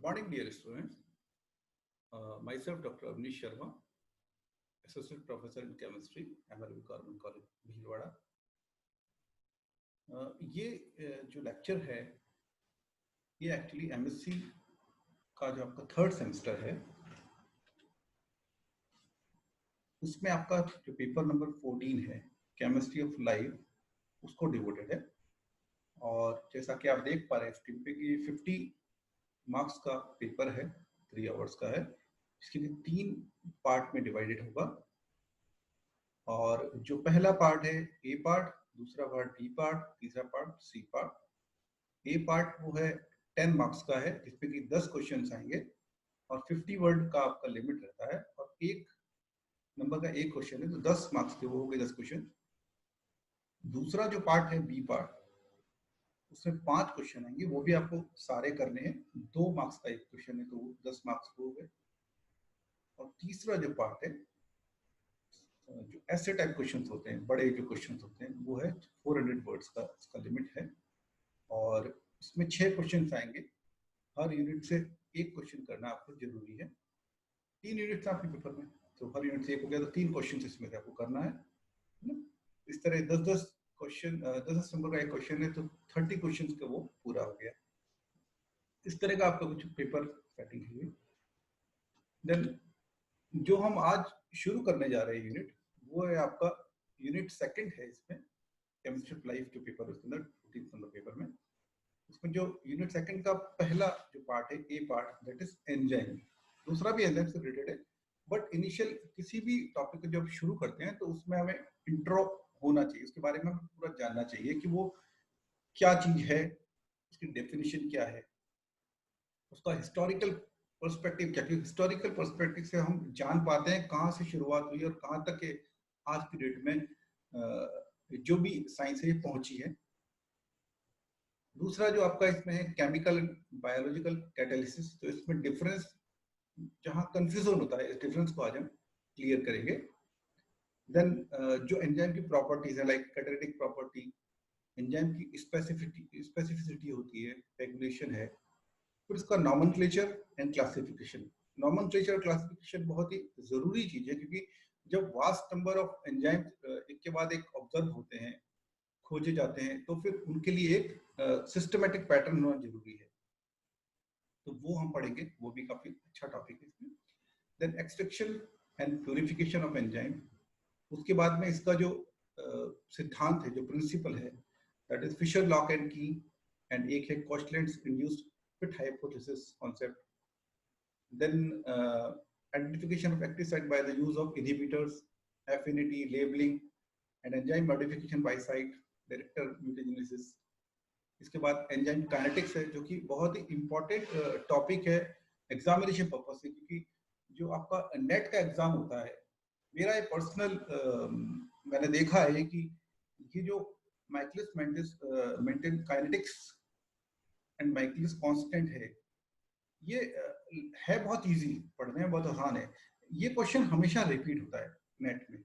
Good morning, dear students. Myself, Dr. Avnish Sharma, Associate Professor in Chemistry, MLB Government College, Bhilwara. ये जो lecture है, ये actually MSc का जो आपका थर्ड सेमेस्टर है, उसमें आपका जो पेपर नंबर 14 है, केमिस्ट्री ऑफ लाइफ, उसको डिवोटेड है। और जैसा कि आप देख पा रहे हैं स्क्रीन पे कि 50 मार्क्स का पेपर है, 3 आवर्स का है। इसके लिए 3 पार्ट में डिवाइडेड होगा। और जो पहला पार्ट है ए पार्ट, दूसरा पार्ट बी पार्ट, तीसरा पार्ट सी पार्ट। ए पार्ट वो है 10 मार्क्स का है, जिसमें कि 10 क्वेश्चन आएंगे और 50 वर्ड का आपका लिमिट रहता है और 1 नंबर का 1 क्वेश्चन है, तो 10 मार्क्स के वो हो गए 10 क्वेश्चन। दूसरा जो पार्ट है बी पार्ट, उसमें 5 क्वेश्चन आएंगे, वो भी आपको सारे करने हैं। 2 मार्क्स का 1 क्वेश्चन है, तो वो 10 मार्क्स हो गए। और तीसरा जो पार्ट है, जो ऐसे टाइप क्वेश्चंस होते हैं, बड़े जो क्वेश्चंस होते हैं, वो है 400 वर्ड्स का इसका लिमिट है। और इसमें 6 क्वेश्चंस आएंगे। हर यूनिट से 1 क्वेश्चन करना आपको जरूरी है। 3 यूनिट्स आपके पेपर में, तो हर यूनिट से 1 हो गया, तो 3 क्वेश्चन इसमें से आपको करना है ना। इस तरह 10-10 क्वेश्चन, 10 नंबर का 1 क्वेश्चन है, तो 30 क्वेश्चन का वो पूरा हो गया। इस तरह का आपका कुछ पेपर सेटिंग हुई। देन जो हम आज शुरू करने जा रहे हैं यूनिट, वो है आपका यूनिट सेकंड है। इसमें केमिस्ट्री ऑफ लाइफ जो पेपर है उसके अंदर 14 नंबर पेपर में, उसमें जो यूनिट सेकंड का पहला जो पार्ट है ए पार्ट, दैट इज एंजाइम। दूसरा भी एंजाइम से रिलेटेड है, बट इनिशियल किसी भी टॉपिक को जब शुरू करते हैं तो उसमें हमें इंट्रो होना चाहिए, उसके बारे में हमें पूरा जानना चाहिए कि वो क्या चीज है, उसकी डेफिनेशन क्या है, उसका हिस्टोरिकल पर्सपेक्टिव क्या, क्योंकि हिस्टोरिकल पर्सपेक्टिव से हम जान पाते हैं कहाँ से शुरुआत हुई और कहाँ तक के आज की डेट में जो भी साइंस है पहुंची है। दूसरा जो आपका इसमें है केमिकल एंड बायोलॉजिकल कैटालिसिस, तो इसमें डिफरेंस जहां कंफ्यूजन होता है, इस डिफरेंस को आज हम क्लियर करेंगे। देन जो एंजाइम की प्रॉपर्टीज है, लाइक कैटालिटिक प्रॉपर्टी, एंजाइम की स्पेसिफिसिटी होती है, रेगुलेशन है। फिर इसका नॉमेनक्लेचर एंड क्लासिफिकेशन। नॉमेनक्लेचर और क्लासिफिकेशन बहुत ही जरूरी चीज है, क्योंकि जब वास्ट नंबर ऑफ एंजाइम एक के बाद एक ऑब्जर्व होते हैं, खोजे जाते हैं, तो फिर उनके लिए एक सिस्टमेटिक पैटर्न होना जरूरी है। तो वो हम पढ़ेंगे, वो भी काफी अच्छा टॉपिक है इसमें। Then extraction and purification of enzyme. उसके बाद में इसका जो सिद्धांत है, जो प्रिंसिपल है, that is Fischer lock and key, and एक है Koshland's induced fit hypothesis concept. Then identification of active site by the use of inhibitors, affinity, labeling, and enzyme modification by site director mutagenesis. इसके बाद enzyme kinetics है, जो कि बहुत ही important topic है examination purpose से, क्योंकि जो आपका नेट का एग्जाम होता है, मेरा ये पर्सनल मैंने देखा है कि ये जो Michaelis Menten kinetics and Michaelis constant है, ये है बहुत इजी, पढ़ने में बहुत आसान है। ये क्वेश्चन हमेशा रिपीट होता है नेट में,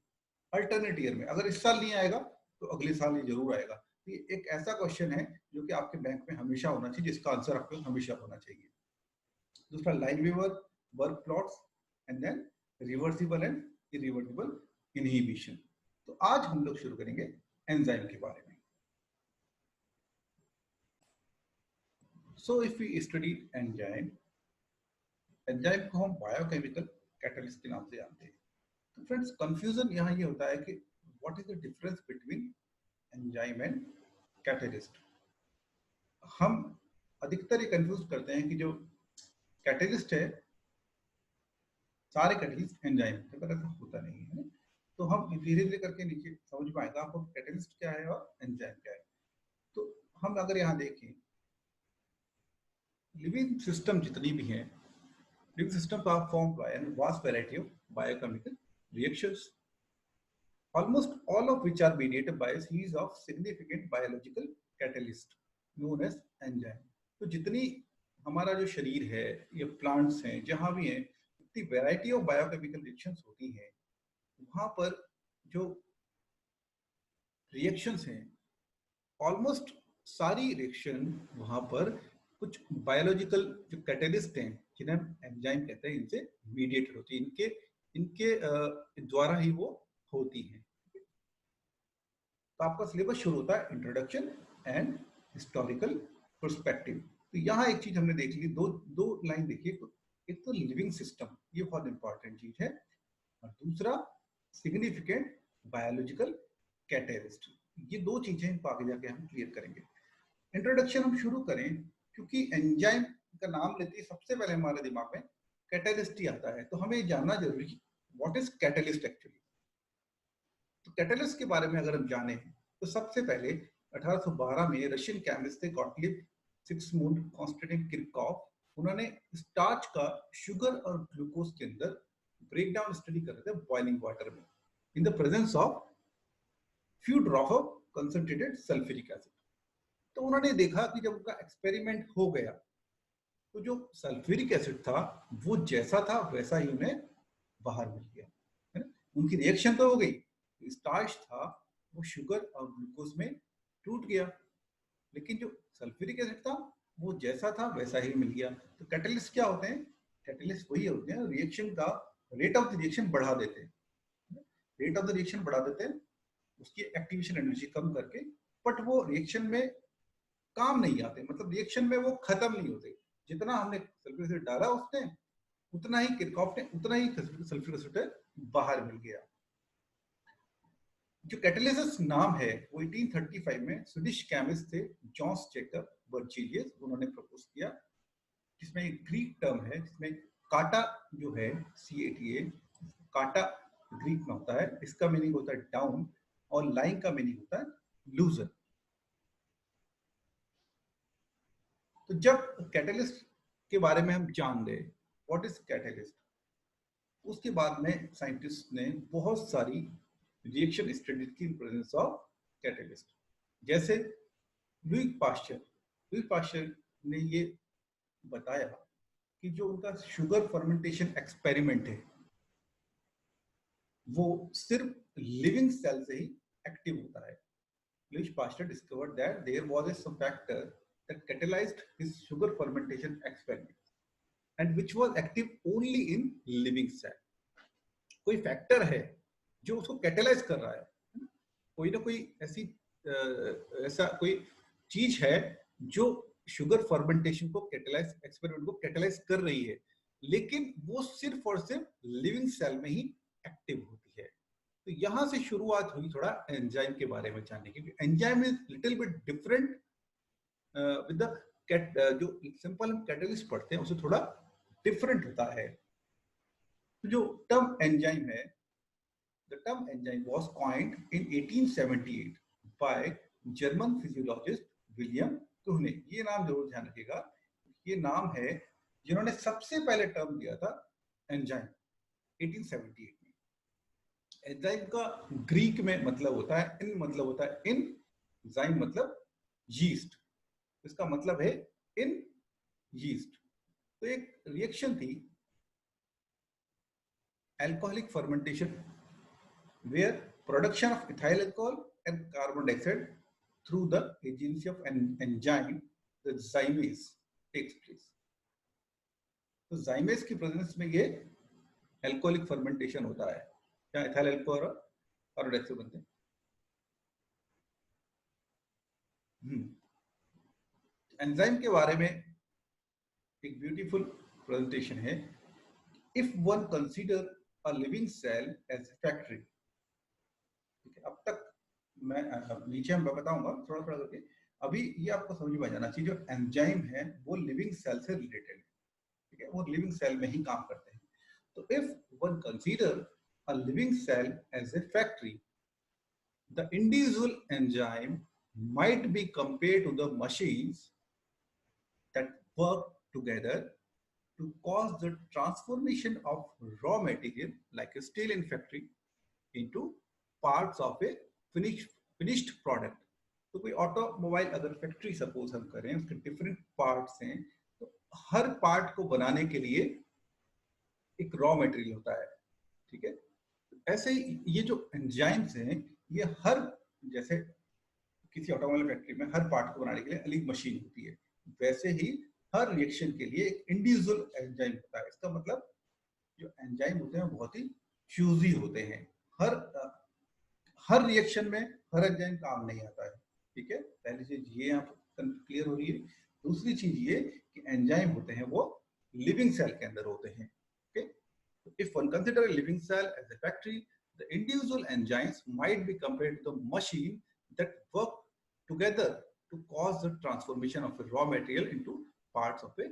अल्टरनेट ईयर में। अगर इस साल नहीं आएगा तो अगले साल ये जरूर आएगा। ये एक ऐसा क्वेश्चन है जो कि आपके बैंक में हमेशा होना चाहिए, जिसका आंसर आपको हमेशा होना चाहिए। दूसरा Lineweaver Burk plots, and then reversible and irreversible inhibition. तो आज हम लोग शुरू करेंगे एंजाइम के बारे में। So if we study enzyme, enzyme को हम बायोकेमिकल कैटलिस्ट के नाम से जानते हैं। तो फ्रेंड्स, कंफ्यूजन यहाँ ये होता है कि what is the difference between enzyme and catalyst. हम अधिकतर ये कंफ्यूज करते हैं कि जो कैटलिस्ट है, सारे कैटलिस्ट एंजाइम होते हैं, पर ऐसा होता नहीं है। तो हम धीरे धीरे करके नीचे समझ में आएगा आपको कैटलिस्ट क्या है और एंजाइम क्या है। तो हम अगर यहाँ देखें, लिविंग सिस्टम जितनी भी हैं, living systems are formed by a vast variety of biochemical reactions, almost all of which are mediated by a series of significant biological catalysts known as enzyme. तो जितनी हमारा जो शरीर है, ये प्लांट्स हैं, जहाँ भी हैं, इतनी वैरायटी ऑफ बायोकेमिकल रिएक्शंस होती हैं, वहाँ पर जो रिएक्शंस हैं, ऑलमोस्ट सारी रिएक्शन वहाँ पर कुछ बायोलॉजिकल जो कैटेलिस्ट हैं जिन्हें हम एंजाइम कहते हैं, इनसे मीडिएटेड होती है, इनके इनके द्वारा ही वो होती है। तो आपका सिलेबस शुरू होता है इंट्रोडक्शन एंड हिस्टोरिकल पर्सपेक्टिव। तो यहाँ एक चीज हमने देख ली, दो लाइन देखिए। एक तो लिविंग सिस्टम, ये बहुत इंपॉर्टेंट चीज है, और दूसरा सिग्निफिकेंट बायोलॉजिकल कैटेलिस्ट। ये दो चीजें इनको आगे जाके हम क्लियर करेंगे। इंट्रोडक्शन हम शुरू करें, क्योंकि एंजाइम का नाम लेते ही सबसे पहले हमारे दिमाग में कैटेलिस्ट ही आता है, तो हमें जानना जरूरी है व्हाट इज कैटेलिस्ट एक्चुअली। तो कैटेलिस्ट के बारे में अगर हम जाने तो सबसे पहले 1812 में रशियन केमिस्ट थे गॉटलिब सिग्मुंड कॉन्स्टेंटिन किरचॉफ, उन्होंने स्टार्च का शुगर और ग्लूकोज के अंदर ब्रेकडाउन स्टडी कर रहे थे बॉइलिंग वाटर में in the presence of few drop of concentrated sulphuric acid. तो उन्होंने देखा कि जब उनका एक्सपेरिमेंट हो गया तो जो सल्फ्यूरिक एसिड था वो जैसा था वैसा ही उन्हें बाहर मिल गया, है ना? उनकी रिएक्शन तो हो गई, स्टार्च था वो शुगर और ग्लूकोज में टूट गया, लेकिन जो सल्फ्यूरिक एसिड था वो जैसा था वैसा ही मिल गया। तो कैटलिस्ट क्या होते हैं? कैटलिस्ट वही होते हैं रिएक्शन का रेट ऑफ द रिएक्शन बढ़ा देते हैं, रेट ऑफ द रिएक्शन बढ़ा देते हैं, उसकी एक्टिवेशन एनर्जी कम करके, बट वो रिएक्शन में काम नहीं आते, मतलब रिएक्शन में वो खत्म नहीं होते। जितना हमने सल्फ्यूरिक एसिड डाला उसने उतना ही किरचॉफ ने उतना ही सल्फ्यूरिक एसिड बाहर मिल गया। जो कैटलिस्ट नाम है वो 1835 में स्वीडिश केमिस्ट थे जॉन्स जेकब बर्जीलियस, उन्होंने प्रपोज किया, जिसमें एक ग्रीक टर्म है जिसमें काटा जो है CATA, काटा ग्रीक में होता है, इसका मीनिंग होता है डाउन और लाइन का मीनिंग होता है लूजर। तो जब कैटलिस्ट के बारे में हम जान गए व्हाट इज कैटलिस्ट, उसके बाद में साइंटिस्ट ने बहुत सारी रिएक्शन स्टडीज की प्रेजेंस ऑफ कैटलिस्ट। जैसे लुई पाश्चर ने ये बताया कि जो उनका शुगर फर्मेंटेशन एक्सपेरिमेंट है वो सिर्फ लिविंग सेल से ही एक्टिव होता है। Louis Pasteur discovered that there was a factor that catalysed his sugar fermentation experiment and which was active only in living cell. कोई फैक्टर है जो उसको कैटलाइज कर रहा है, कोई ना कोई ऐसा कोई चीज है जो शुगर फर्मेंटेशन को कैटलाइज, एक्सपेरिमेंट को कैटलाइज कर रही है, लेकिन वो सिर्फ और सिर्फ लिविंग सेल में ही एक्टिव होती है। तो यहां से शुरुआत हुई थोड़ा एंजाइम के बारे में जानने की। Enzyme is little bit different with the जो सिंपल हम कैटलिस्ट पढ़ते हैं उससे थोड़ा डिफरेंट होता है। तो जो टर्म एंजाइम है, the term enzyme was coined in 1878 by German physiologist William Kuhne। ये नाम जरूर ध्यान रखिएगा, ये नाम है जिन्होंने सबसे पहले टर्म दिया था एंजाइम 1878 में। एंजाइम का ग्रीक में मतलब होता है इन, मतलब होता है इन, जाइम मतलब यीस्ट, इसका मतलब है इन यीस्ट। तो एक रिएक्शन थी alcoholic fermentation where production of ethyl alcohol and carbon dioxide through the agency of an enzyme, the zymase, takes place। तो zymase की प्रेजेंस में ये अल्कोहलिक फर्मेंटेशन होता है, जहाँ इथाइल अल्कोहल और कार्बन डाइऑक्साइड बनते हैं। एंजाइम के बारे में एक ब्यूटीफुल प्रेजेंटेशन है। If one consider a living cell as a factory, अब तक मैं नीचे मैं बताऊंगा थोड़ा थोड़ा करके, अभी ये आपको समझ में आ जाना चाहिए। जो एंजाइम है वो लिविंग सेल से रिलेटेड है, ठीक है, वो लिविंग सेल में ही काम करते हैं। तो if one consider a living cell as a factory, the individual enzyme might be compared to the machines that work together to cause the transformation of raw material like a steel in factory into parts of a finished product। तो कोई automobile अगर factory suppose हम करें, उसके different parts हैं, तो हर part को बनाने के लिए एक रॉ मटेरियल होता है, ठीक है। ऐसे ही ये जो एंजाइम्स हैं, ये हर, जैसे किसी ऑटोमोबाइल फैक्ट्री में हर पार्ट को बनाने के लिए अलग मशीन होती है, वैसे ही हर रिएक्शन के लिए एक इंडिविजुअल एंजाइम होता है। इसका मतलब जो एंजाइम होते हैं बहुत ही चूजी होते हैं। हर हर रिएक्शन में हर एंजाइम काम नहीं आता है। ठीक है, पहली चीज ये यहाँ क्लियर हो रही है। दूसरी चीज ये कि एंजाइम होते हैं वो लिविंग सेल के अंदर होते हैं। Okay, if one consider a living cell as a factory, the individual enzymes might be compared to the machine that work together to cause the transformation of a raw material into parts of a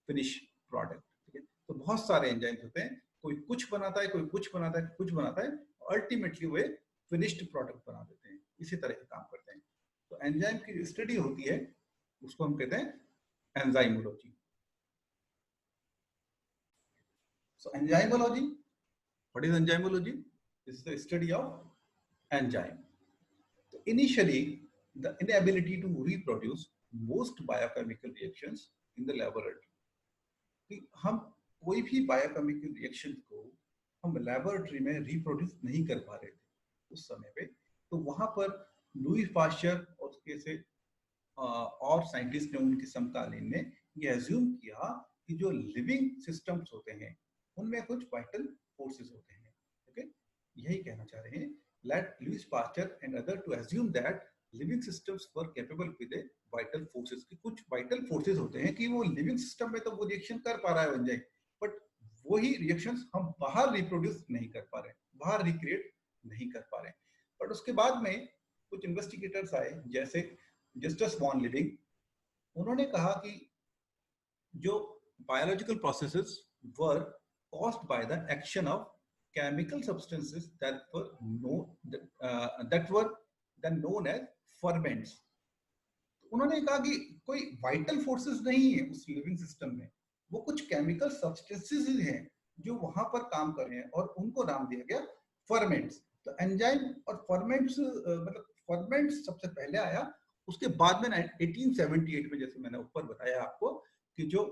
finished product। ठीक है, तो बहुत सारे enzymes होते हैं, कोई कुछ बनाता है, कोई कुछ बनाता है, कुछ बनाता है, अल्टीमेटली वे फिनिश्ड प्रोडक्ट बना देते हैं। इसी तरह के काम करते हैं। तो एंजाइम की स्टडी होती है, उसको हम कहते हैं enzymology. So enzymology, what is enzymology? This is the study of enzyme. So initially, the inability to reproduce most biochemical reactions in the laboratory. कि हम कोई भी बायोकेमिकल रिएक्शन को हम लेबोरेटरी में रिप्रोड्यूस नहीं कर पा रहे थे उस समय पे। तो वहां पर लुई पाश्चर और उसके से और साइंटिस्ट ने, उनके समकालीन ने ये अज्यूम किया कि जो लिविंग सिस्टम्स होते हैं उनमें कुछ वाइटल फोर्सेस होते हैं। ओके, यही कहना चाह रहे हैं। Let Louis Pasteur and other to assume that living systems were capable with a vital forces, कि कुछ वाइटल फोर्सेस होते हैं कि वो लिविंग सिस्टम में तो वो रिएक्शन कर पा रहा है एंजाइम, बट वही रिएक्शंस हम बाहर रिप्रोड्यूस नहीं कर पा रहे, बाहर रिक्रिएट नहीं कर पा रहे। बट उसके बाद में कुछ इन्वेस्टिगेटर्स आए जैसे जस्टिस वॉन लिविंग। उन्होंने कहा कि जो biological processes were caused by the action of chemical substances that were then known as ferments। उन्होंने कहा कि कोई वाइटल फोर्सेस नहीं है उस लिविंग सिस्टम में, वो कुछ केमिकल सब्सटेंसेस हैं जो वहां पर काम कर रहे हैं और उनको नाम दिया गया फर्मेंट्स। तो एंजाइम और फर्मेंट्स, मतलब फर्मेंट्स सबसे पहले आया, उसके बाद में 1878 में, जैसे मैंने ऊपर बताया आपको, कि जो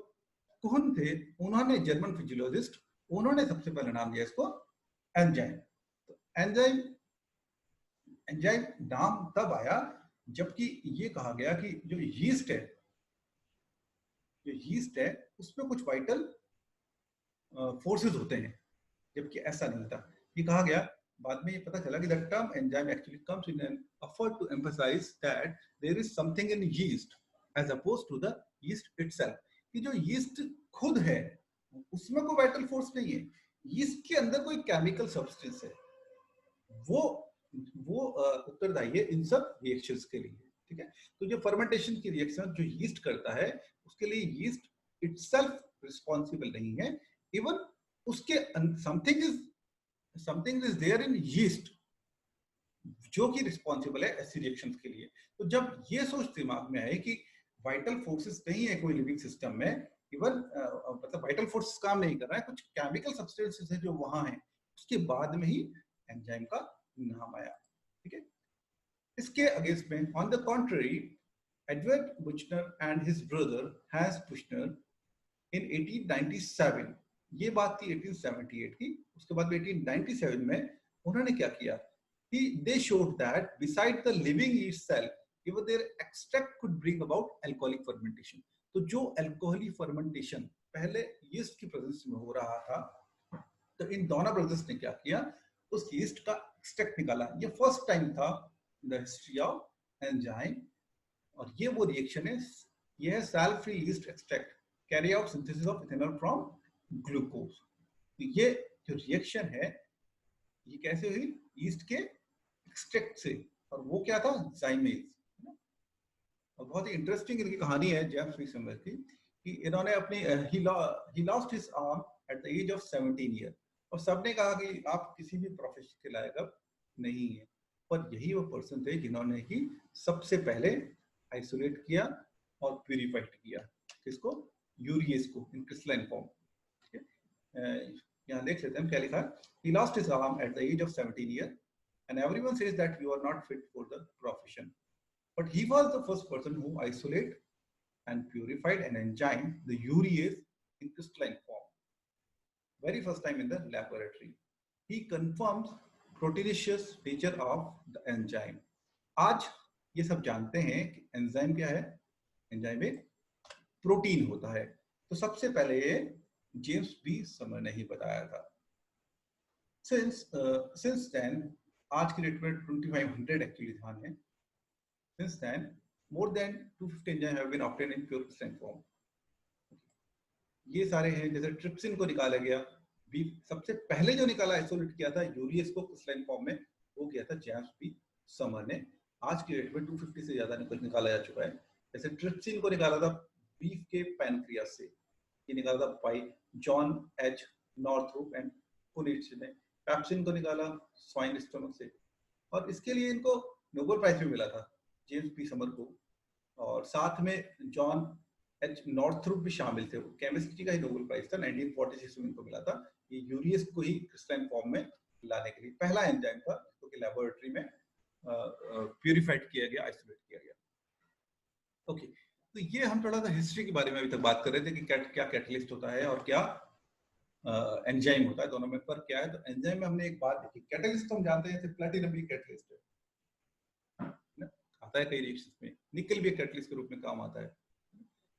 कुहन थे, उन्होंने, जर्मन फिजियोलॉजिस्ट, उन्होंने सबसे पहले नाम दिया इसको एंजाइम। तो एंजाइम एंजाइम नाम तब आया जबकि ये कहा गया कि जो यीस्ट है उसमें कुछ वाइटल फोर्सेस होते हैं, जबकि ऐसा नहीं था। ये कहा गया, बाद में ये पता चला कि the term enzyme actually comes in an effort to emphasise that there is something in yeast as opposed to the yeast itself, कि जो यीस्ट खुद है उसमें कोई वाइटल फोर्स नहीं है, यीस्ट के अंदर कोई केमिकल सब्सटेंस है, वो उत्तरदायी है इन सब रिएक्शंस के लिए। ठीक है, तो जो फर्मेंटेशन की रिएक्शन जो यीस्ट करता है उसके लिए यीस्ट इटसेल्फ रिस्पॉन्सिबल नहीं है, इवन उसके something is there in yeast जो कि रिस्पॉन्सिबल है ऐसी रिएक्शंस के लिए। तो जब ये सोच दिमाग में आए कि वाइटल फोर्सेस नहीं है कोई लिविंग सिस्टम में, इवन मतलब वाइटल फोर्सेस काम नहीं कर रहा है, कुछ केमिकल सब्सटेंसेस है जो वहां है, उसके बाद में ही एंजाइम का नाम आया। ठीक है, इसके अगेंस्ट में, on the contrary, Eduard Buchner and his brother Hans Buchner in 1897, ये बात थी 1878 की, उसके बाद 1897 में उन्होंने क्या किया कि they showed that beside the living yeast cell, even their extract could bring about alcoholic fermentation। तो जो अल्कोहलिक फर्मेंटेशन पहले यीस्ट की प्रेजेंस में हो रहा था, तो इन दोनों ब्रदर्स ने क्या किया, उस यीस्ट का एक्सट्रैक्ट निकाला। ये फर्स्ट टाइम था in the history of enzyme, और ये वो रिएक्शन है, ये है cell free yeast extract, carry out synthesis of ethanol from glucose. तो ये जो रिएक्शन है ये कैसे हुई, यीस्ट के एक्सट्रैक्ट से, और वो क्या था, जाइमेज। और बहुत ही इंटरेस्टिंग इनकी कहानी है जेम्स फ्रीसेमर की, कि इन्होंने अपनी ही lost his arm at the age of 17 year, और सबने कहा कि आप किसी भी प्रोफेशन के लायक अब नहीं है, पर यही वो पर्सन थे जिन्होंने ही सबसे पहले आइसोलेट किया और प्यूरिफाइड किया, किसको, यूरिएस को, इन क्रिस्टलाइन फॉर्म। यहाँ देख लेते हैं क्या लिखा है, he lost his arm at the age of 17 years and everyone says that you are not fit for the profession, but he was the first person who isolated and purified an enzyme, the urease, in crystalline form, very first time in the laboratory. He confirms proteinaceous nature of the enzyme। आज ये सब जानते हैं कि enzyme क्या है, enzyme एक protein होता है। तो सबसे पहले ये जेम्स बी समर ने ही बताया था। सिंस देन, आज की डेट में 2500 एक्चुअली ध्यान है, since then more than 250 enzymes have been obtained in pure crystalline form. ये सारे हैं, जैसे ट्रिप्सिन को निकाला गया, बी सबसे पहले जो निकाला आइसोलेट किया था यूरियस को क्रिस्टलाइन फॉर्म में, वो किया था जेम्स बी समर ने। आज की डेट में 250 से ज्यादा निकाला जा चुका है। जैसे ट्रिप्सिन को निकाला था बीफ के पैनक्रियास से, ये निकाला था बाय जॉन एच नॉर्थरूप एंड पुनिच ने। पैप्सिन को निकाला स्वाइन स्टमक से, और इसके लिए इनको नोबेल प्राइज भी मिला था जेम्स बी समर को, और साथ में जॉन एच नॉर्थरूप भी शामिल थे। केमिस्ट्री का ही नोबेल प्राइज था, 1946 में इनको मिला था। ये यूरियस को ही क्रिस्टलाइन फॉर्म में लाने के लिए पहला एंजाइम था, जो कि लेबोरेटरी में प्यूरिफाइड किया गया, आइसोलेट किया गया। ओके, तो ये हम थोड़ा सा हिस्ट्री के बारे में अभी तक बात कर रहे थे कि क्या कैटलिस्ट होता है और क्या एंजाइम होता है, दोनों में फर्क क्या है। तो एंजाइम में हमने एक बात देखी, कैटलिस्ट तो हम जानते हैं प्लेटिनम भी कैटलिस्ट है, आता है कई रिएक्शंस में। निकल भी कैटलिस्ट के रूप में काम आता है,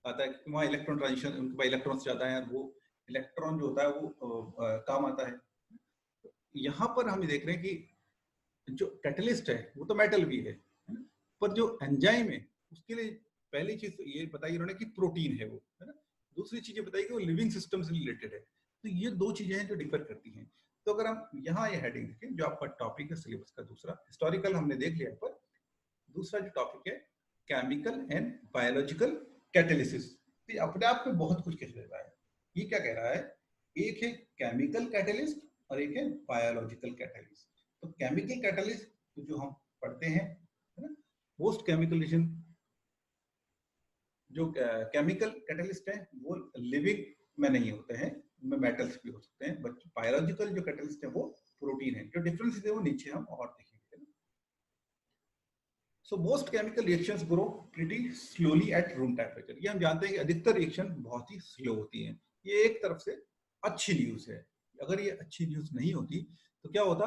आता है वहाँ इलेक्ट्रॉन ट्रांजिशन, उनके पास इलेक्ट्रॉन्स ज्यादा हैं, वो इलेक्ट्रॉन जो होता है वो काम आता है। यहाँ पर हम देख रहे हैं कि जो कैटलिस्ट है वो तो मेटल भी है ना, पर जो एंजाइम है उसके लिए पहली चीज ये बताई उन्होंने कि प्रोटीन है वो, है ना। दूसरी चीज ये बताई कि वो लिविंग सिस्टम से रिलेटेड है। तो ये दो चीजें हैं जो डिफर करती हैं। तो अगर हम यहाँ ये हेडिंग देखें, जो आपका टॉपिक है सिलेबस का दूसरा, हिस्टोरिकल हमने देख लिया, पर दूसरा जो टॉपिक है केमिकल एंड बायोलॉजिकल कैटालिसिस, तो अपने आप में बहुत कुछ कह रहा है। ये क्या कह रहा है, एक है केमिकल कैटालिस्ट और एक है बायोलॉजिकल कैटालिस्ट। तो केमिकल कैटालिस्ट तो जो हम पढ़ते हैं, है ना, पोस्ट केमिकल रिएक्शन, जो केमिकल कैटालिस्ट है वो लिविंग में नहीं होते हैं, उनमें मेटल्स भी हो सकते हैं, बट बायोलॉजिकल जो कैटालिस्ट है वो प्रोटीन है। जो डिफरेंस है वो नीचे हम और देखेंगे। So most chemical reactions grow pretty slowly at room temperature. ये हम जानते हैं कि अधिकतर रिएक्शन बहुत ही स्लो होती हैं। ये एक तरफ से अच्छी न्यूज है। अगर ये अच्छी न्यूज नहीं होती तो क्या होता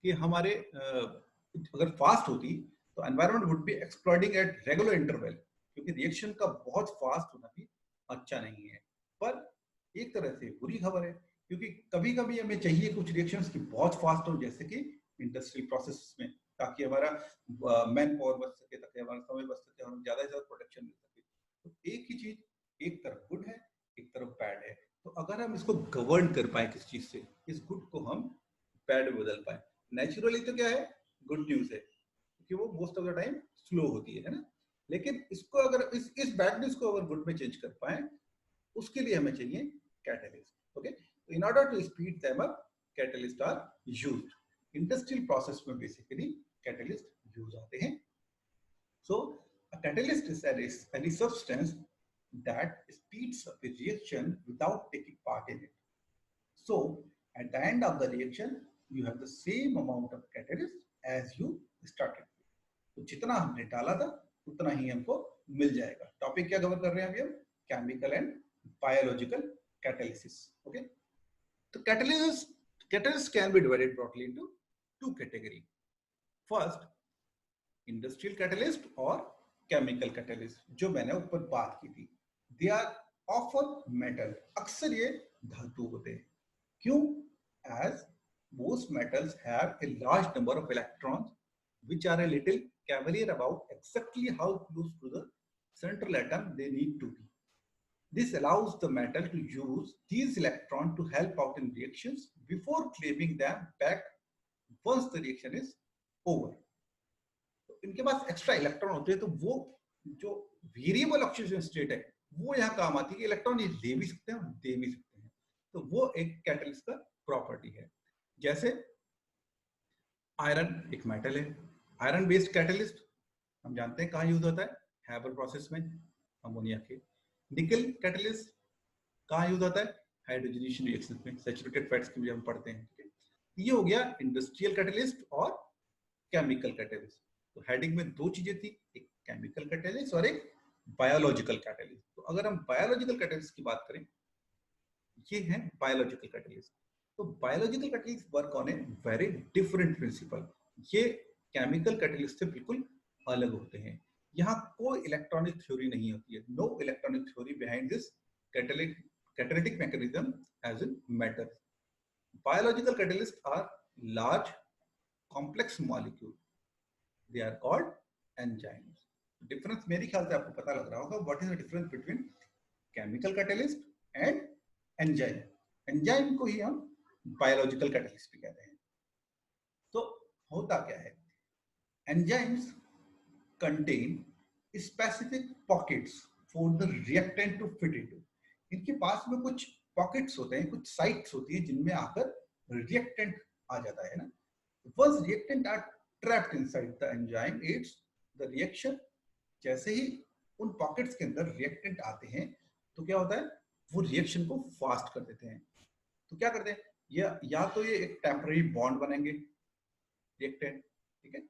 कि हमारे अगर फास्ट होती तो environment would be exploding at regular interval, क्योंकि रिएक्शन का बहुत फास्ट होना भी अच्छा नहीं है। पर एक तरह से बुरी खबर है, क्योंकि कभी कभी हमें चाहिए कुछ रिएक्शंस की बहुत फास्ट हो, जैसे कि इंडस्ट्रियल प्रोसेस में, ताकि हमारा मैन पावर बच सके, ताकि हमारा समय बच सके, हमें ज्यादा से ज्यादा प्रोटेक्शन मिल सके। तो एक ही चीज, एक तरफ गुड है एक तरफ बैड है, तो अगर हम इसको गवर्न कर पाए किस चीज से, इस गुड को हम बैड में बदल पाए। नेचुरली तो क्या है, गुड न्यूज है, क्योंकि वो most of the time slow होती है ना। लेकिन इसको अगर इस बैड न्यूज को अगर गुड में चेंज कर पाए, उसके लिए हमें चाहिए catalyst. Okay, in order to speed them up, catalyst are used. Industrial process में बेसिकली कैटलिस्ट यूज आते हैं। So a catalyst is any substance that speeds up a reaction without taking part in it. So at the end of the reaction, you have the same amount of catalyst as you started with. तो जितना हमने डाला था उतना ही हमको मिल जाएगा। Topic क्या cover कर रहे हैं अभी हम, chemical and biological catalysis. Okay, तो catalyst can be divided broadly into two categories. First, industrial catalyst और केमिकल कैटलिस्ट, जो मैंने ऊपर बात की थी, दे आर ऑफन मेटल, अक्सर ये धातु होते हैं। क्यों? As most metals have a large number of electrons which are a little cavalier about exactly how close to the central atom they need to be. This allows the metal to use these electrons to help out in reactions before claiming them back once the reaction is over. इनके पास extra electron होते हैं, तो वो जो variable oxygen state है वो यहाँ काम आती है कि इलेक्ट्रॉन ये ले भी सकते हैं और दे भी सकते हैं। तो वो एक कैटलिस्ट का प्रॉपर्टी है। जैसे आयरन एक मेटल है, आयरन बेस्ड कैटलिस्ट हम जानते हैं कहाँ यूज होता है, हैबर प्रोसेस में, अमोनिया के। निकल कैटलिस्ट कहाँ यूज होता है, हाइड्रोजनेशन रिएक्शन में, सैचुरेटेड फैट्स की भी हम पढ़ते हैं। ये हो गया इंडस्ट्रियल कैटलिस्ट और केमिकल कैटलिस्ट। तो हेडिंग में दो चीजें थी, एक केमिकल कैटलिस्ट और एक बायोलॉजिकल कैटलिस्ट। तो अगर हम बायोलॉजिकल कैटलिस्ट की बात करें, ये है बायोलॉजिकल कैटलिस्ट। तो biological catalyst work on a very different principle. ये केमिकल कैटलिस्ट से बिल्कुल अलग होते हैं। यहाँ कोई इलेक्ट्रॉनिक थ्योरी नहीं होती है, no electronic theory behind this catalytic mechanism as in matter. Biological catalysts are large complex molecule, they are called enzymes. Difference मेरे ख्याल से आपको पता लग रहा होगा, what is the difference between chemical catalyst and enzyme. enzyme को ही हम biological catalyst भी कहते हैं. तो होता क्या है, enzymes contain specific pockets for the reactant to fit into. इनके पास में कुछ पॉकेट्स होते हैं, कुछ साइट्स होती है जिनमें आकर रिएक्टेंट आ जाता है ना. Once reactant are trapped inside the enzyme, it's the reaction. जैसे ही उन पॉकेट्स के अंदर रिएक्टेंट आते हैं तो क्या होता है, वो रिएक्शन को फास्ट कर देते हैं. तो क्या करते हैं, या तो ये एक टेम्पररी बॉन्ड बनेंगे रिएक्टेंट, ठीक है.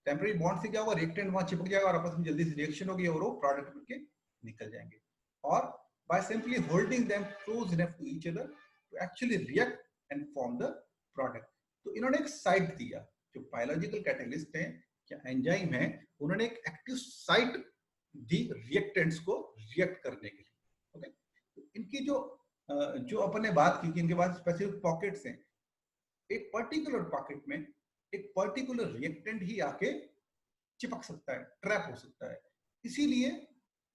टेम्पररी बॉन्ड से क्या होगा, रिएक्टेंट वहां चिपक जाएगा और आपस में जल्दी से रिएक्शन होगी और वो प्रोडक्ट बनके निकल जाएंगे. और by simply holding them close enough to each other to actually react and form the product. तो इन्होंने एक साइट दिया, जो बायोलॉजिकल कैटलिस्ट है या एंजाइम है, उन्होंने एक एक्टिव साइट दी रिएक्टेंट्स को रिएक्ट करने के लिए. ओके, तो इनकी जो अपन ने बात की कि इनके पास स्पेसिफिक पॉकेट्स हैं, एक पर्टिकुलर पॉकेट में एक पर्टिकुलर रिएक्टेंट ही आके चिपक सकता है, ट्रैप हो सकता है. इसीलिए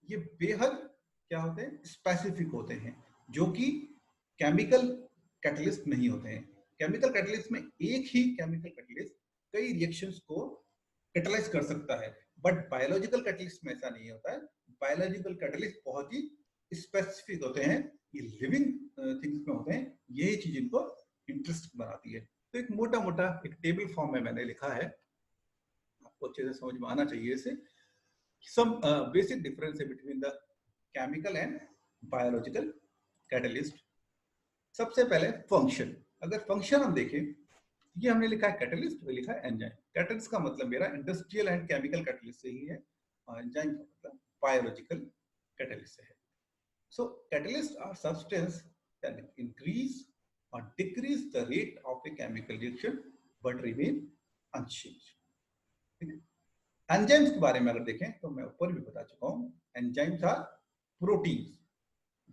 ये बेहद क्या होते हैं, स्पेसिफिक होते हैं, जो कि केमिकल कैटलिस्ट नहीं होते हैं. केमिकल कैटलिस्ट में एक ही केमिकल कैटलिस्ट कई रिएक्शंस को कैटलाइज कर सकता है, बट बायोलॉजिकल कैटलिस्ट में ऐसा नहीं होता है. बायोलॉजिकल कैटलिस्ट बहुत ही स्पेसिफिक होते हैं, ये लिविंग थिंग्स में होते हैं. यही चीज इनको इंटरेस्ट बनाती है. तो एक मोटा मोटा एक टेबल फॉर्म में मैंने लिखा है, आपको अच्छे से समझ में आना चाहिए इसे. सम बेसिक डिफरेंस है between the chemical and biological catalyst. सबसे पहले फंक्शन. अगर फंक्शन हम देखें, ये हमने लिखा है कैटलिस्ट, वो लिखा है एंजाइम. कैटलिस्ट का मतलब मेरा इंडस्ट्रियल एंड केमिकल कैटलिस्ट से ही है, और एंजाइम का मतलब बायोलॉजिकल कैटलिस्ट से है. So catalyst are substance that increase और decrease the rate of a chemical reaction but remain unchanged. Enzymes के बारे में अगर देखें तो मैं ऊपर भी बता चुका हूं, enzymes are proteins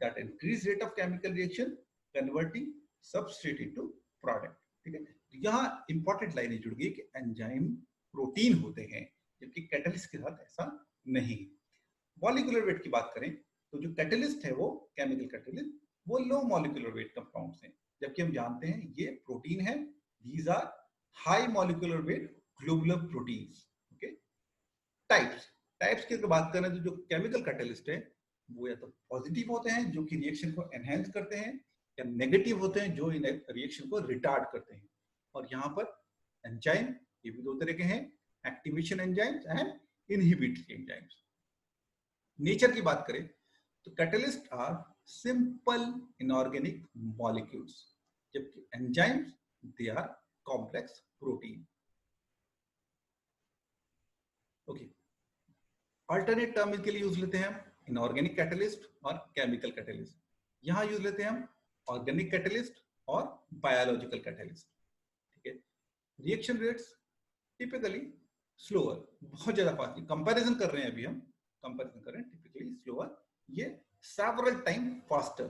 that increase rate of chemical reaction converting substrate into product. ठीक है, यहाँ इंपॉर्टेंट लाइन जुड़ गई कि एंजाइम प्रोटीन होते हैं, जबकि कैटलिस्ट के साथ ऐसा नहीं. मॉलिक्यूलर वेट की बात करें तो जो कैटलिस्ट है वो केमिकल कैटलिस्ट, वो लो मॉलिक्यूलर वेट कंपाउंड्स हैं, जबकि हम जानते हैं ये प्रोटीन है. These are high molecular weight globular proteins. Okay, types की बात करें तो जो केमिकल कैटलिस्ट है वो या तो पॉजिटिव होते हैं जो कि रिएक्शन को एनहांस करते हैं, या नेगेटिव होते हैं जो इन रिएक्शन को रिटार्ड करते हैं. और यहाँ पर एंजाइम ये भी दो तरह के हैं, activation enzymes and inhibitory enzymes. Nature की बात करें तो catalyst are simple inorganic molecules, जबकि enzymes they are complex protein. Okay, alternate term के लिए यूज लेते हैं हम इनऑर्गेनिक कैटलिस्ट और केमिकल कैटलिस्ट. यहां यूज लेते हैं हम ऑर्गेनिक कैटलिस्ट और बायोलॉजिकल कैटलिस्ट. ठीक है, रिएक्शन रेट्स टिपिकली स्लोअर, बहुत ज्यादा फास्ट. कंपैरिजन कर रहे हैं अभी हम, कंपैरिजन कर रहे हैं, टिपिकली स्लोअर, ये सेवरल टाइम फास्टर.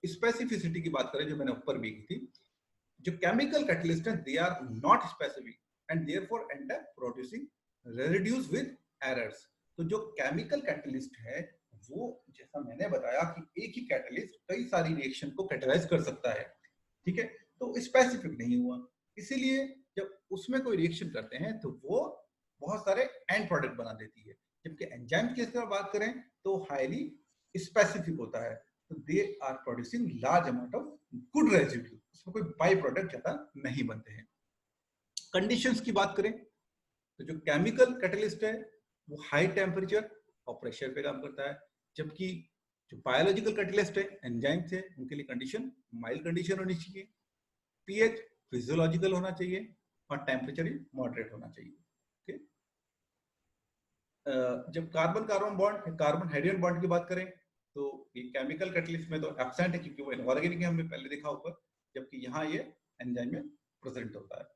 स्पेसिफिसिटी की बात करें जो मैंने ऊपर भी की थी, जो केमिकल कैटलिस्ट है they are not specific and therefore end up producing residues with errors. तो जो केमिकल कैटलिस्ट है वो, जैसा मैंने बताया कि एक ही कैटलिस्ट कई सारी रिएक्शन को कैटलाइज कर सकता है. ठीक है, तो स्पेसिफिक नहीं हुआ, इसीलिए जब उसमें कोई रिएक्शन करते हैं तो वो बहुत सारे एंड प्रोडक्ट बना देती है. जबकि एंजाइम की अगर बात करें तो हाईली स्पेसिफिक होता है, तो they are producing large amount of good residue, उसमें कोई बाई प्रोडक्ट ज्यादा नहीं बनते हैं. कंडीशंस की बात करें तो जो केमिकल कैटलिस्ट है वो हाई टेम्परेचर और प्रेशर पे काम करता है, जबकि जो बायोलॉजिकल कैटलिस्ट है एंजाइम्स है उनके लिए कंडीशन माइल्ड कंडीशन होनी चाहिए, पीएच फिजियोलॉजिकल होना चाहिए और टेम्परेचर मॉडरेट होना चाहिए. ओके, जब carbon carbon bond, carbon hydrogen bond की बात करें तो ये केमिकल कैटलिस्ट में तो एब्सेंट है क्योंकि वो इनऑर्गेनिक है, हमने पहले देखा ऊपर, जबकि यहाँ ये एंजाइम में प्रेजेंट होता है.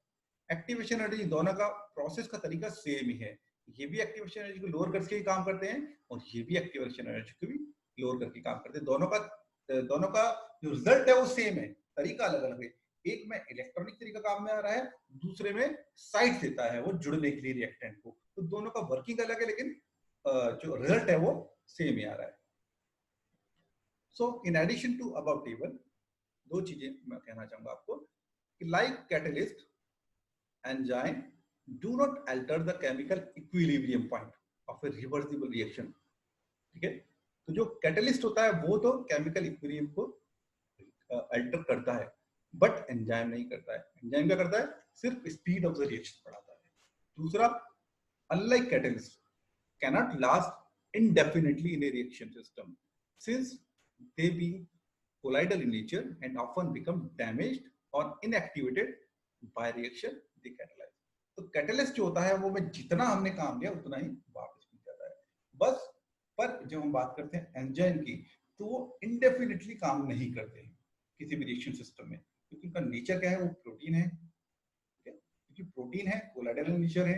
एक्टिवेशन एनर्जी दोनों का प्रोसेस का तरीका सेम ही है. ये भी एक्टिवेशन एनर्जी को लोअर करके ही काम करते हैं और ये भी एक्टिवेशन एनर्जी को भी लोअर करके काम करते हैं। दोनों का जो रिजल्ट है वो सेम है, तरीका अलग अलग है। एक में इलेक्ट्रॉनिक तरीका काम में आ रहा है, दूसरे में साइट देता है वो जुड़ने के लिए रिएक्टेंट को। तो दोनों का वर्किंग अलग है, लेकिन जो रिजल्ट है वो सेम ही आ रहा है। So in addition to above table, दो चीजें मैं कहना चाहूंगा आपको कि like catalyst, enzyme do not alter the chemical equilibrium point of a reversible reaction। ठीक है, तो जो कैटलिस्ट होता है वो तो केमिकल इक्विलिब्रियम को अल्टर करता है, बट एंजाइम नहीं करता है। एंजाइम क्या करता है, सिर्फ स्पीड ऑफ द रिएक्शन बढ़ाता है। दूसरा, unlike catalyst cannot last indefinitely in a reaction system since they being colloidal in nature and often become damaged or inactivated by reaction they catalyze। तो कैटलिस्ट जो होता है वो में जितना हमने काम लिया उतना ही वापस मिल जाता है बस। पर जब हम बात करते हैं एंजाइम की, तो वो इंडेफिनिटली काम नहीं करते हैं किसी भी रिएक्शन सिस्टम में, क्योंकि उनका नेचर क्या है, वो प्रोटीन है। क्योंकि प्रोटीन है, कोलाइडल नेचर है,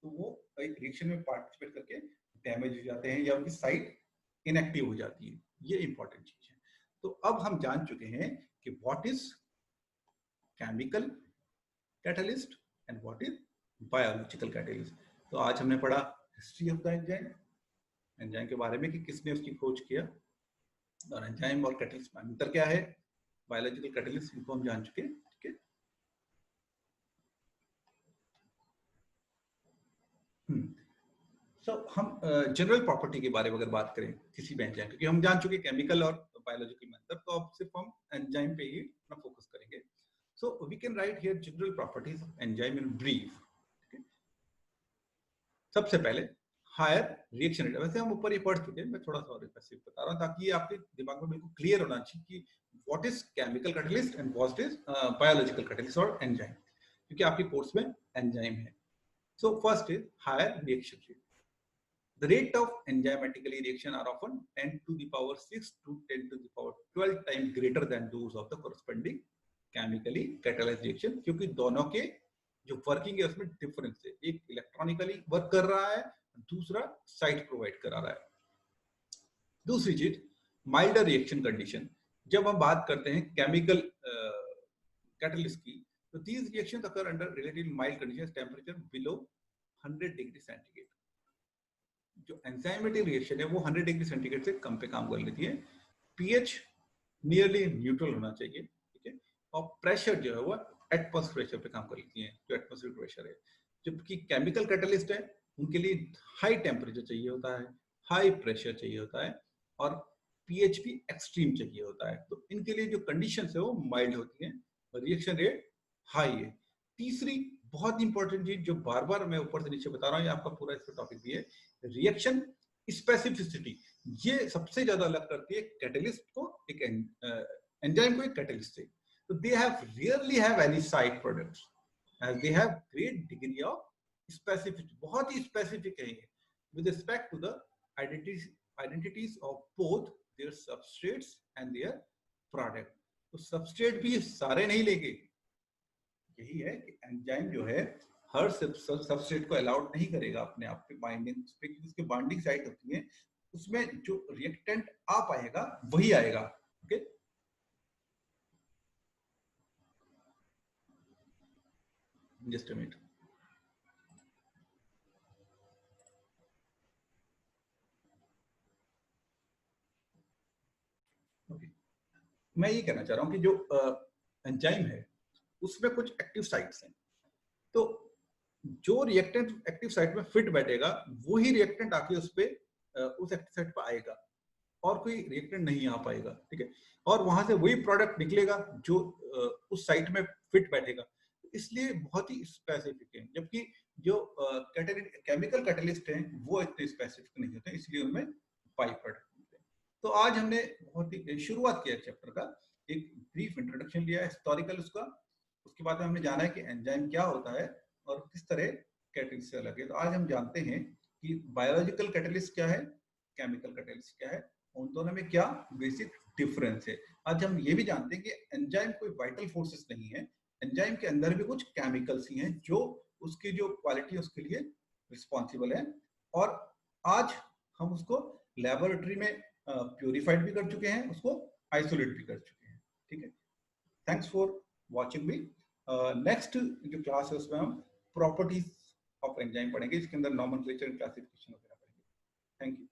तो वो एक रिएक्शन में पार्टिसिपेट करके डैमेज हो जाते हैं या उनकी साइट इनएक्टिव हो जाती है। ये इंपॉर्टेंट चीज है। तो अब हम जान चुके हैं कि what is chemical catalyst and what is biological catalyst. तो आज हमने पढ़ा history of the enzyme, enzyme के बारे में कि किसने उसकी खोज किया, और एंजाइम और कैटलिस्ट में अंतर क्या है, बायोलॉजिकल कैटलिस्ट इनको हम जान चुके हैं। ठीक है, सो हम जनरल प्रॉपर्टी के बारे में अगर बात करें किसी भी एंजाइम, क्योंकि हम जान चुके केमिकल और बायोलॉजिकल में अंतर, तो अब सिर्फ हम एंजाइम पे ही अपना फोकस करेंगे। So we can write here general properties of enzyme in brief. सबसे पहले हायर रिएक्शन रेट, वैसे हम ऊपर ही पढ़ चुके हैं, मैं थोड़ा सा और स्पेसिफिक बता रहा हूं ताकि ये आपके दिमाग में बिल्कुल क्लियर होना चाहिए कि what is chemical catalyst and what is biological catalyst और एंजाइम, क्योंकि आपके कोर्स में एंजाइम है। So first is higher reaction rate. The rate of enzymatically reaction are often 10 to the power 6 to 10 to the power 12 times greater than those of the corresponding chemically catalyzed reaction, क्योंकि दोनों के जो working है उसमें difference है, एक electronically work कर रहा है, दूसरा साइट प्रोवाइड करा रहा है। दूसरी चीज माइल्डर रिएक्शन कंडीशन। जब हम बात करते हैं केमिकल कैटलिस्ट की, तो these reactions occur under relatively mild conditions, temperature below 100 degree centigrade. जो एंजाइमेटिक रिएक्शन है वो 100 डिग्री सेंटीग्रेड से कम पे काम कर लेती है, पीएच नियरली न्यूट्रल होना चाहिए। ठीक है, और प्रेशर जो है वो एटमॉस्फेरिक प्रेशर पे काम कर लेती है, जो एटमॉस्फेरिक प्रेशर है। जबकि केमिकल कैटलिस्ट है उनके लिए हाई टेम्परेचर चाहिए होता है, हाई प्रेशर चाहिए होता है, और पीएच भी एक्सट्रीम चाहिए होता है। तो इनके लिए जो कंडीशंस है वो माइल्ड होती हैं और रिएक्शन रेट हाई है। तीसरी बहुत इंपॉर्टेंट चीज जो बार बार मैं ऊपर से नीचे बता रहा हूँ, ये आपका पूरा इसका टॉपिक भी है, रिएक्शन स्पेसिफिसिटी। ये सबसे ज्यादा अलग करती है कैटलिस्ट को एक एंजाइम को एक कैटलिस्ट से। तो they have rarely have any side products as they have great degree of specificity, बहुत ही स्पेसिफिक है ये with respect to the identities of both their substrates and their product. तो सबस्ट्रेट भी सारे नहीं लेंगे, यही है कि एंजाइम जो है हर सबस्ट्रेट को अलाउड नहीं करेगा अपने आप पे बाइंडिंग पे, क्योंकि उसके बाइंडिंग साइट होती है, उसमें जो रिएक्टेंट आ पाएगा वही आएगा। Okay, just a minute. Okay, मैं ये कहना चाह रहा हूं कि जो एंजाइम है उसमें कुछ एक्टिव साइट्स हैं, तो जो रिएक्टेंट एक्टिव साइट में फिट बैठेगा वही रिएक्टेंट आके उस पे उस एक्टिव साइट पर आएगा, और कोई रिएक्टेंट नहीं आ पाएगा। ठीक है, और वहां से वही प्रोडक्ट निकलेगा जो उस साइट में फिट बैठेगा। इसलिए बहुत ही स्पेसिफिक है, जबकि जो केमिकल कैटलिस्ट हैं वो इतने स्पेसिफिक नहीं होते, इसलिए उनमें बाई प्रोडक्ट मिलते हैं। तो आज हमने बहुत ही शुरुआत किया चैप्टर का, एक ब्रीफ इंट्रोडक्शन लिया हिस्टोरिकल उसका, उसके बाद हमने जाना है कि एंजाइम क्या होता है और किस तरह कैटलिस्ट से अलग है। तो आज हम जानते हैं कि बायोलॉजिकल कैटलिस्ट क्या है, केमिकल कैटलिस्ट क्या है, उन दोनों में क्या बेसिक डिफरेंस है। आज हम ये भी जानते हैं कि एंजाइम कोई वाइटल फोर्सेस नहीं है, एंजाइम के अंदर भी कुछ केमिकल्स ही हैं जो उसकी जो क्वालिटी है उसके लिए रिस्पॉन्सिबल है, और आज हम उसको लेबोरेटरी में प्यूरिफाइड भी कर चुके हैं, उसको आइसोलेट भी कर चुके हैं। ठीक है, thanks for watching me. Next जो क्लास है उसमें हम प्रॉपर्टीज ऑफ एंजाइम पढ़ेंगे, इसके अंदर नॉमेनक्लेचर, क्लासिफिकेशन वगैरह पढ़ेंगे। Thank you.